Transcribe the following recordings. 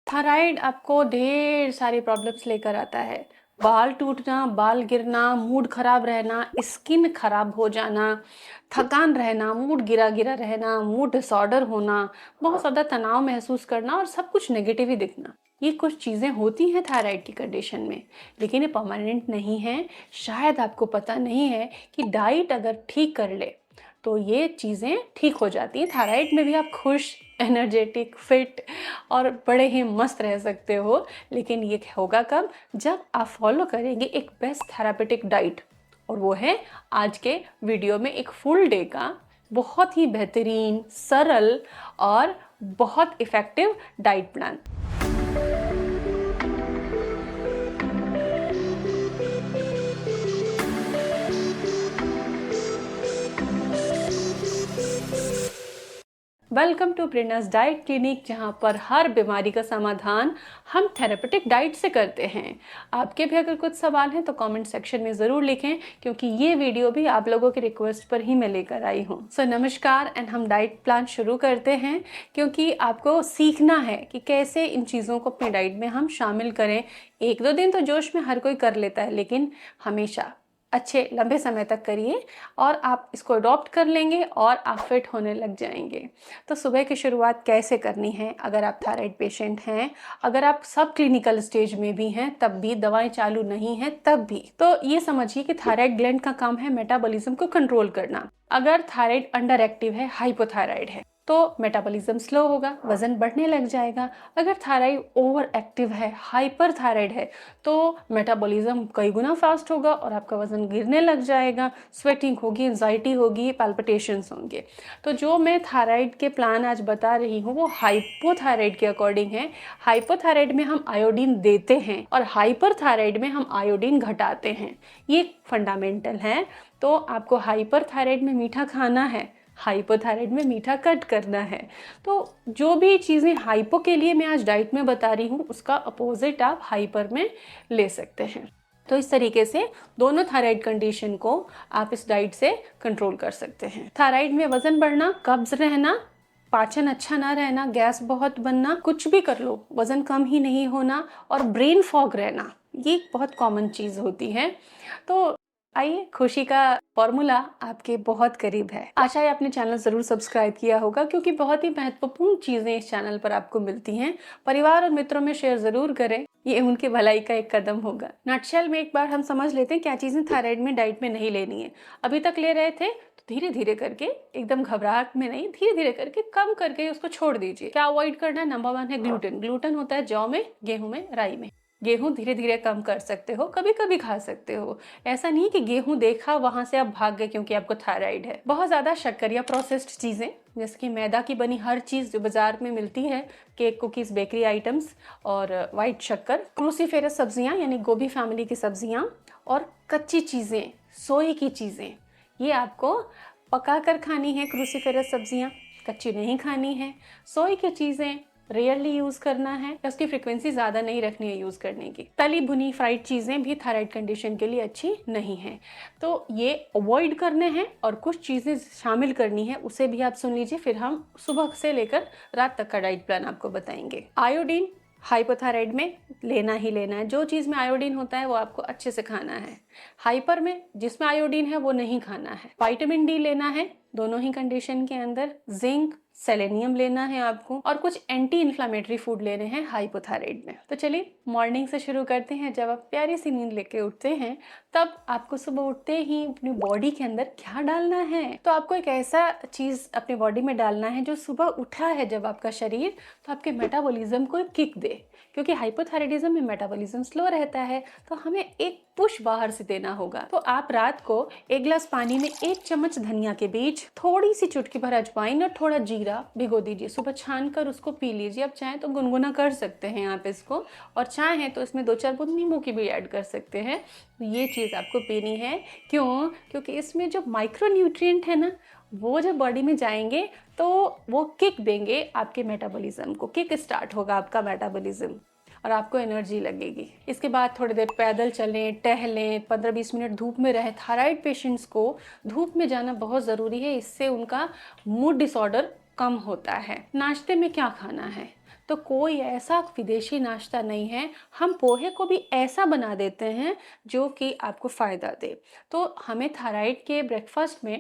Thyroid आपको ढेर सारी प्रॉब्लम्स लेकर आता है। बाल टूटना, बाल गिरना, मूड खराब रहना, स्किन खराब हो जाना, थकान रहना, मूड गिरा गिरा रहना, मूड डिसऑर्डर होना, बहुत ज़्यादा तनाव महसूस करना और सब कुछ नेगेटिव ही दिखना। ये कुछ चीज़ें होती हैं थायराइड की कंडीशन में, लेकिन ये परमानेंट नहीं है। शायद आपको पता नहीं है कि डाइट अगर ठीक कर ले तो ये चीज़ें ठीक हो जाती हैं। थायराइड में भी आप खुश, एनर्जेटिक, फिट और बड़े ही मस्त रह सकते हो। लेकिन ये होगा कब? जब आप फॉलो करेंगे एक बेस्ट थेरापेटिक डाइट, और वो है आज के वीडियो में एक फुल डे का बहुत ही बेहतरीन, सरल और बहुत effective diet plan. Welcome to प्रेरणास डाइट क्लिनिक, जहाँ पर हर बीमारी का समाधान हम थेरेपेटिक डाइट से करते हैं। आपके भी अगर कुछ सवाल हैं तो कमेंट सेक्शन में ज़रूर लिखें, क्योंकि ये वीडियो भी आप लोगों की रिक्वेस्ट पर ही मैं लेकर आई हूँ। नमस्कार एंड हम डाइट प्लान शुरू करते हैं, क्योंकि आपको सीखना है कि कैसे इन चीज़ों को अपनी डाइट में हम शामिल करें। एक दो दिन तो जोश में हर कोई कर लेता है, लेकिन हमेशा अच्छे लंबे समय तक करिए और आप इसको अडॉप्ट कर लेंगे और आप फिट होने लग जाएंगे। तो सुबह की शुरुआत कैसे करनी है? अगर आप थायराइड पेशेंट हैं, अगर आप सब क्लिनिकल स्टेज में भी हैं, तब भी दवाएं चालू नहीं है तब भी, तो ये समझिए कि थायराइड ग्लैंड का काम है मेटाबॉलिज्म को कंट्रोल करना। अगर थायराइड अंडर एक्टिव है, हाइपोथायराइड है, तो मेटाबॉलिज्म स्लो होगा, वजन बढ़ने लग जाएगा। अगर थायराइड ओवर एक्टिव है, हाइपर थायराइड है, तो मेटाबॉलिज्म कई गुना फास्ट होगा और आपका वजन गिरने लग जाएगा, स्वेटिंग होगी, एंजाइटी होगी, पैल्पिटेशंस होंगे। तो जो मैं थायराइड के प्लान आज बता रही हूँ वो हाइपोथायराइड के अकॉर्डिंग है। हाइपोथायराइड में हम आयोडीन देते हैं और हाइपर थायराइड में हम आयोडीन घटाते हैं। ये फंडामेंटल है। तो आपको हाइपर थायराइड में मीठा खाना है, हाइपोथायराइड में मीठा कट करना है। तो जो भी चीज़ें हाइपो के लिए मैं आज डाइट में बता रही हूँ, उसका अपोजिट आप हाइपर में ले सकते हैं। तो इस तरीके से दोनों थायराइड कंडीशन को आप इस डाइट से कंट्रोल कर सकते हैं। थायराइड में वजन बढ़ना, कब्ज रहना, पाचन अच्छा ना रहना, गैस बहुत बनना, कुछ भी कर लो वजन कम ही नहीं होना और ब्रेन फॉग रहना, ये बहुत कॉमन चीज़ होती है। तो आइए, खुशी का फॉर्मूला आपके बहुत करीब है। आशा है आपने चैनल जरूर सब्सक्राइब किया होगा, क्योंकि बहुत ही महत्वपूर्ण चीजें इस चैनल पर आपको मिलती हैं। परिवार और मित्रों में शेयर जरूर करें, ये उनकी भलाई का एक कदम होगा। नटशेल में एक बार हम समझ लेते हैं क्या चीजें थायराइड में डाइट में नहीं लेनी है। अभी तक ले रहे थे तो धीरे धीरे करके, एकदम घबराहट में नहीं, धीरे धीरे करके कम करके उसको छोड़ दीजिए। क्या अवॉइड करना है? नंबर 1 है ग्लूटेन। ग्लूटेन होता है जौ में, गेहूं में, राई में। गेहूं धीरे धीरे कम कर सकते हो, कभी कभी खा सकते हो। ऐसा नहीं कि गेहूं देखा वहां से आप भाग गए क्योंकि आपको थायराइड है। बहुत ज्यादा शक्कर या प्रोसेस्ड चीजें, जैसे कि मैदा की बनी हर चीज जो बाजार में मिलती है, केक, कुकीज, बेकरी आइटम्स और व्हाइट शक्कर, क्रूसीफेरस सब्जियां यानी गोभी फैमिली की सब्जियां और कच्ची चीजें, सोए की चीजें, ये आपको पका कर खानी है। क्रूसीफेरस सब्जियां कच्ची नहीं खानी है। सोए की चीजें रेयरली यूज करना है, उसकी फ्रीक्वेंसी ज्यादा नहीं रखनी है यूज करने की। तली भुनी फ्राइड चीजें भी थायराइड कंडीशन के लिए अच्छी नहीं है, तो ये अवॉइड करने हैं। और कुछ चीजें शामिल करनी है, उसे भी आप सुन लीजिए, फिर हम सुबह से लेकर रात तक का डाइट प्लान आपको बताएंगे। आयोडीन हाइपोथायराइड में लेना ही लेना है। जो चीज में आयोडीन होता है वो आपको अच्छे से खाना है। हाइपर में जिसमें आयोडीन है वो नहीं खाना है। विटामिन डी लेना है दोनों ही कंडीशन के अंदर। जिंक, सेलेनियम लेना है आपको, और कुछ एंटी इन्फ्लामेटरी फूड लेने हैं हाइपोथायराइड में। तो चलिए मॉर्निंग से शुरू करते हैं। जब आप प्यारी सी नींद लेके उठते हैं, तब आपको सुबह उठते ही अपनी बॉडी के अंदर क्या डालना है? तो आपको एक ऐसा चीज अपनी बॉडी में डालना है जो सुबह उठा है जब आपका शरीर, तो आपके मेटाबॉलिज्म को किक दे। क्योंकि हाइपोथायराइडिज्म में मेटाबॉलिज्म स्लो रहता है, तो हमें एक पुश बाहर से देना होगा। तो आप रात को 1 गिलास पानी में 1 चम्मच धनिया के बीज, थोड़ी सी चुटकी भर अजवाइन और थोड़ा जीरा भिगो दीजिए। सुबह छान कर उसको पी लीजिए। आप चाहें तो गुनगुना कर सकते हैं आप इसको, और चाहें तो इसमें 2-4 बूंद नींबू की भी ऐड कर सकते हैं। तो ये चीज़ आपको पीनी है। क्यों? क्योंकि इसमें जो माइक्रो न्यूट्रिएंट है ना, वो जब बॉडी में जाएंगे तो वो किक देंगे आपके मेटाबॉलिज्म को। किक स्टार्ट होगा आपका मेटाबॉलिज्म और आपको एनर्जी लगेगी। इसके बाद थोड़ी देर पैदल चलें, टहलें, 15-20 मिनट धूप में रहें। थायराइड पेशेंट्स को धूप में जाना बहुत ज़रूरी है, इससे उनका मूड डिसऑर्डर कम होता है। नाश्ते में क्या खाना है? तो कोई ऐसा विदेशी नाश्ता नहीं है, हम पोहे को भी ऐसा बना देते हैं जो कि आपको फ़ायदा दे। तो हमें थायराइड के ब्रेकफास्ट में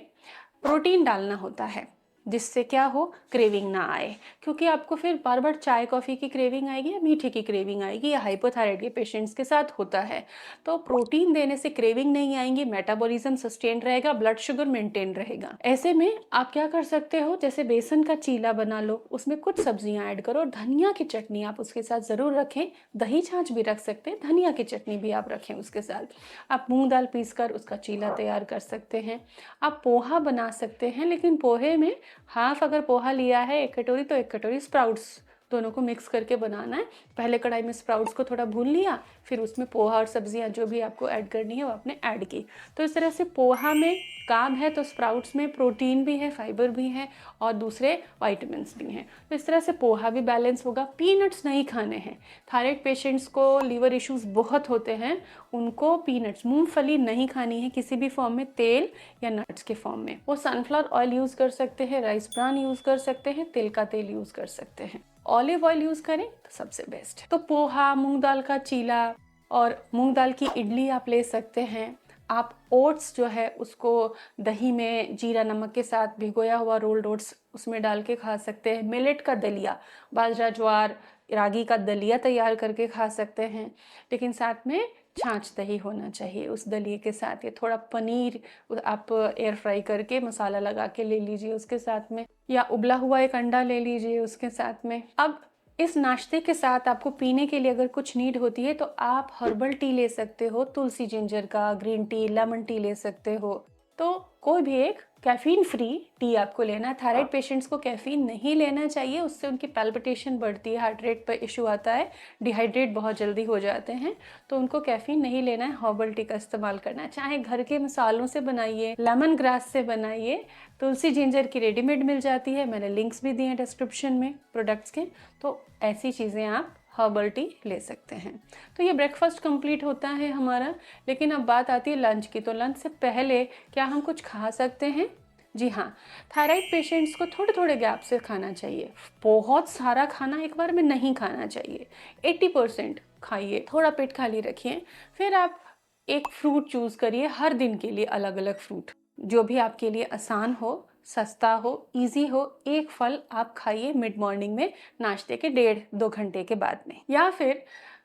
प्रोटीन डालना होता है, जिससे क्या हो, क्रेविंग ना आए, क्योंकि आपको फिर बार बार चाय कॉफ़ी की क्रेविंग आएगी या मीठे की क्रेविंग आएगी, या हाइपोथायराइड के पेशेंट्स के साथ होता है। तो प्रोटीन देने से क्रेविंग नहीं आएंगी, मेटाबॉलिज्म सस्टेन रहेगा, ब्लड शुगर मेंटेन रहेगा। ऐसे में आप क्या कर सकते हो, जैसे बेसन का चीला बना लो, उसमें कुछ सब्जियां ऐड करो और धनिया की चटनी आप उसके साथ ज़रूर रखें। दही छाछ भी रख सकते हैं, धनिया की चटनी भी आप रखें उसके साथ। आप मूंग दाल पीस कर उसका चीला तैयार कर सकते हैं। आप पोहा बना सकते हैं, लेकिन पोहे में हाफ अगर पोहा लिया है 1 कटोरी, तो 1 कटोरी स्प्राउट्स, दोनों को मिक्स करके बनाना है। पहले कढ़ाई में स्प्राउट्स को थोड़ा भून लिया, फिर उसमें पोहा और सब्जियां जो भी आपको ऐड करनी है वो आपने ऐड की। तो इस तरह से पोहा में कार्ब है, तो स्प्राउट्स में प्रोटीन भी है, फाइबर भी है और दूसरे वाइटामिन्स भी हैं। तो इस तरह से पोहा भी बैलेंस होगा। पीनट्स नहीं खाने हैं। थायराइड पेशेंट्स को लीवर इश्यूज बहुत होते हैं, उनको पीनट्स, मूंगफली नहीं खानी है किसी भी फॉर्म में, तेल या नट्स के फॉर्म में। वो सनफ्लावर ऑयल यूज़ कर सकते हैं, राइस ब्रान यूज़ कर सकते हैं, तिल का तेल यूज़ कर सकते हैं। ऑलिव ऑयल यूज़ करें तो सबसे बेस्ट है। तो पोहा, मूंग दाल का चीला और मूंग दाल की इडली आप ले सकते हैं। आप ओट्स जो है उसको दही में जीरा नमक के साथ भिगोया हुआ रोल्ड ओट्स उसमें डाल के खा सकते हैं। मिलेट का दलिया, बाजरा ज्वार रागी का दलिया तैयार करके खा सकते हैं, लेकिन साथ में छाछ दही होना चाहिए उस दलिए के साथ। ये थोड़ा पनीर आप एयर फ्राई करके मसाला लगा के ले लीजिए उसके साथ में, या उबला हुआ एक अंडा ले लीजिए उसके साथ में। अब इस नाश्ते के साथ आपको पीने के लिए अगर कुछ नीड होती है तो आप हर्बल टी ले सकते हो, तुलसी जिंजर का, ग्रीन टी, लेमन टी ले सकते हो। तो कोई भी एक कैफीन फ्री टी आपको लेना है। थायराइड पेशेंट्स को कैफीन नहीं लेना चाहिए, उससे उनकी पैल्पिटेशन बढ़ती है, हार्ट रेट पर इशू आता है, डिहाइड्रेट बहुत जल्दी हो जाते हैं। तो उनको कैफीन नहीं लेना है, हर्बल टी का इस्तेमाल करना है। चाहे घर के मसालों से बनाइए, लेमन ग्रास से बनाइए, तुलसी जिंजर की रेडीमेड मिल जाती है, मैंने लिंक्स भी दिए हैं डिस्क्रिप्शन में प्रोडक्ट्स के। तो ऐसी चीज़ें आप हर्बल टी ले सकते हैं। तो ये ब्रेकफास्ट कंप्लीट होता है हमारा। लेकिन अब बात आती है लंच की। तो लंच से पहले क्या हम कुछ खा सकते हैं? जी हाँ, थायराइड पेशेंट्स को थोड़े थोड़े गैप से खाना चाहिए। बहुत सारा खाना एक बार में नहीं खाना चाहिए। 80% खाइए, थोड़ा पेट खाली रखिए। फिर आप एक फ्रूट चूज़ करिए हर दिन के लिए, अलग अलग फ्रूट जो भी आपके लिए आसान हो, सस्ता हो, इजी हो। एक फल आप खाइए मिड मॉर्निंग में, नाश्ते के 1.5-2 घंटे के बाद में। या फिर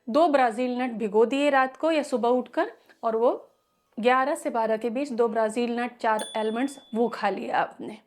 2 ब्राज़ील नट भिगो दिए रात को या सुबह उठकर, और वो 11 से 12 के बीच 2 ब्राज़ील नट, 4 आलमंड्स वो खा लिया आपने।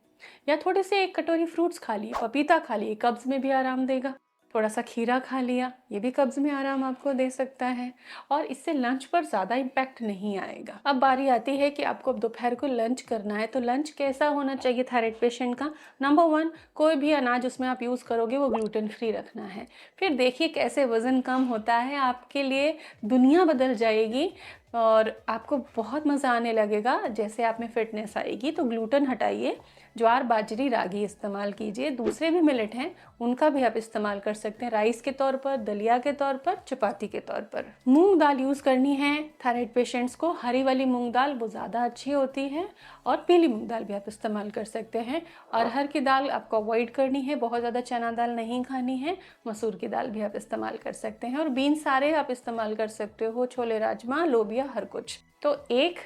या थोड़े से 1 कटोरी फ्रूट्स खा लिए, पपीता खा लिए, कब्ज़ में भी आराम देगा। थोड़ा सा खीरा खा लिया, ये भी कब्ज़ में आराम आपको दे सकता है, और इससे लंच पर ज़्यादा इम्पैक्ट नहीं आएगा। अब बारी आती है कि आपको दोपहर को लंच करना है। तो लंच कैसा होना चाहिए थायराइड पेशेंट का? नंबर 1, कोई भी अनाज उसमें आप यूज़ करोगे वो ग्लूटेन फ्री रखना है। फिर देखिए कैसे वज़न कम होता है, आपके लिए दुनिया बदल जाएगी और आपको बहुत मज़ा आने लगेगा जैसे आप में फिटनेस आएगी। तो ग्लूटेन हटाइए, ज्वार, बाजरी, रागी इस्तेमाल कीजिए। दूसरे भी मिलेट हैं, उनका भी आप इस्तेमाल कर सकते हैं, राइस के तौर पर, दलिया के तौर पर, चपाती के तौर पर। मूंग दाल यूज़ करनी है थायराइड पेशेंट्स को। हरी वाली मूंग दाल वो ज़्यादा अच्छी होती है, और पीली मूंग दाल भी आप इस्तेमाल कर सकते हैं। अरहर की दाल आपको अवॉइड करनी है, बहुत ज़्यादा चना दाल नहीं खानी है। मसूर की दाल भी आप इस्तेमाल कर सकते हैं, और बीन सारे आप इस्तेमाल कर सकते हो, छोले, राजमा, लोबिया, हर कुछ। तो एक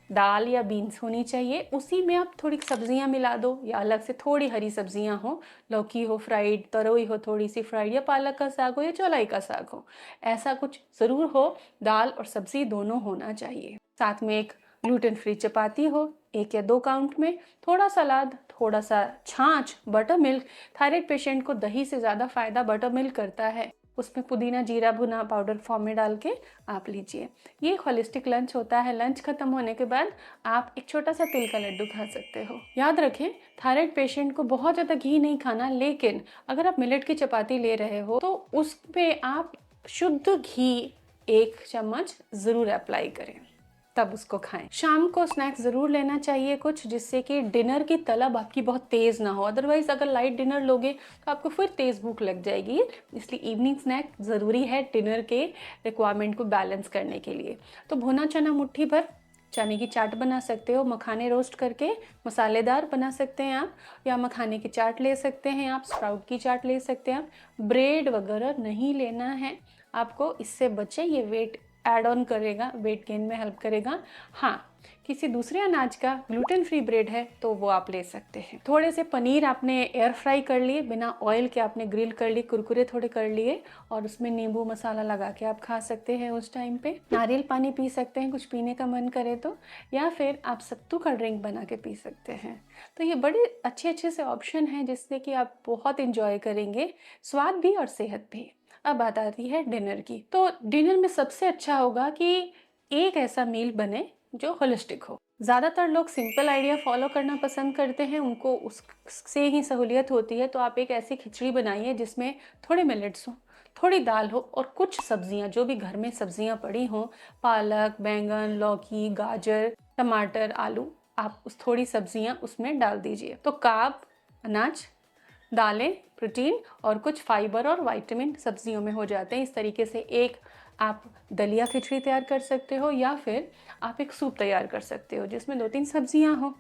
दाल या बीन्स होनी चाहिए, उसी में आप थोड़ी सब्जियां मिला दो, या अलग से थोड़ी हरी सब्जियां हो, लौकी हो फ्राइड, तरोई हो थोड़ी सी फ्राइड, या पालक का साग हो, या चौलाई का साग हो, ऐसा कुछ ज़रूर हो। दाल और सब्जी दोनों होना चाहिए। साथ में एक ग्लूटेन फ्री चपाती हो, 1 या 2 काउंट में, थोड़ा सलाद, थोड़ा सा छाछ, बटर मिल्क। थायराइड पेशेंट को दही से ज़्यादा फायदा बटर मिल्क करता है। उसमें पुदीना जीरा भुना पाउडर फॉर्म में डाल के आप लीजिए। ये एक होलिस्टिक लंच होता है। लंच खत्म होने के बाद आप एक छोटा सा तिल का लड्डू खा सकते हो। याद रखें, थायराइड पेशेंट को बहुत ज़्यादा घी नहीं खाना, लेकिन अगर आप मिलेट की चपाती ले रहे हो तो उसमें आप शुद्ध घी 1 चम्मच ज़रूर अप्लाई करें, तब उसको खाएं। शाम को स्नैक्स ज़रूर लेना चाहिए कुछ, जिससे कि डिनर की तलब आपकी बहुत तेज़ ना हो। अदरवाइज़ अगर लाइट डिनर लोगे तो आपको फिर तेज़ भूख लग जाएगी। इसलिए इवनिंग स्नैक ज़रूरी है डिनर के रिक्वायरमेंट को बैलेंस करने के लिए। तो भुना चना मुट्ठी भर, चने की चाट बना सकते हो, मखाने रोस्ट करके मसालेदार बना सकते हैं आप, या मखाने की चाट ले सकते हैं आप, स्प्राउट की चाट ले सकते हैं आप। ब्रेड वगैरह नहीं लेना है आपको, इससे बचें, ये वेट ऐड ऑन करेगा, वेट गेन में हेल्प करेगा। हाँ, किसी दूसरे अनाज का ग्लूटेन फ्री ब्रेड है तो वो आप ले सकते हैं। थोड़े से पनीर आपने एयर फ्राई कर लिए, बिना ऑयल के आपने ग्रिल कर लिए, कुरकुरे थोड़े कर लिए, और उसमें नींबू मसाला लगा के आप खा सकते हैं उस टाइम पे। नारियल पानी पी सकते हैं कुछ पीने का मन करे तो, या फिर आप सत्तू का ड्रिंक बना के पी सकते हैं। तो ये बड़े अच्छे अच्छे से ऑप्शन हैं जिससे कि आप बहुत इंजॉय करेंगे, स्वाद भी और सेहत भी। अब बात आती है डिनर की। तो डिनर में सबसे अच्छा होगा कि एक ऐसा मील बने जो होलिस्टिक हो। ज़्यादातर लोग सिंपल आइडिया फॉलो करना पसंद करते हैं, उनको उससे ही सहूलियत होती है। तो आप एक ऐसी खिचड़ी बनाइए जिसमें थोड़े मिलेट्स हो, थोड़ी दाल हो और कुछ सब्जियां, जो भी घर में सब्जियां पड़ी हों, पालक, बैंगन, लौकी, गाजर, टमाटर, आलू, आप उस थोड़ी सब्जियां उसमें डाल दीजिए। तो कार्ब, अनाज, दालें, प्रोटीन और कुछ फाइबर और विटामिन सब्जियों में हो जाते हैं। इस तरीके से एक आप दलिया खिचड़ी तैयार कर सकते हो, या फिर आप एक सूप तैयार कर सकते हो जिसमें 2-3 सब्जियां हो।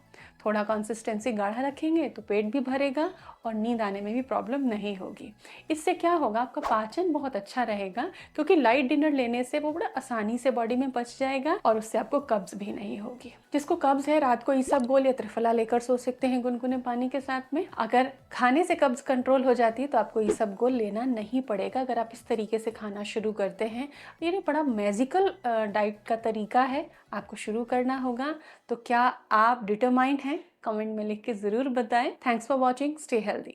थोड़ा कंसिस्टेंसी गाढ़ा रखेंगे तो पेट भी भरेगा और नींद आने में भी प्रॉब्लम नहीं होगी। इससे क्या होगा, आपका पाचन बहुत अच्छा रहेगा, क्योंकि लाइट डिनर लेने से वो बड़ा आसानी से बॉडी में पच जाएगा और उससे आपको कब्ज भी नहीं होगी। जिसको कब्ज है, रात को इसबगोल या त्रिफला लेकर सो सकते हैं गुनगुने पानी के साथ में। अगर खाने से कब्ज कंट्रोल हो जाती है तो आपको इसबगोल लेना नहीं पड़ेगा, अगर आप इस तरीके से खाना शुरू करते हैं। ये बड़ा मैजिकल डाइट का तरीका है, आपको शुरू करना होगा। तो क्या आप डिटरमाइंड हैं? कमेंट में लिख के ज़रूर बताएं। Thanks for watching, stay healthy.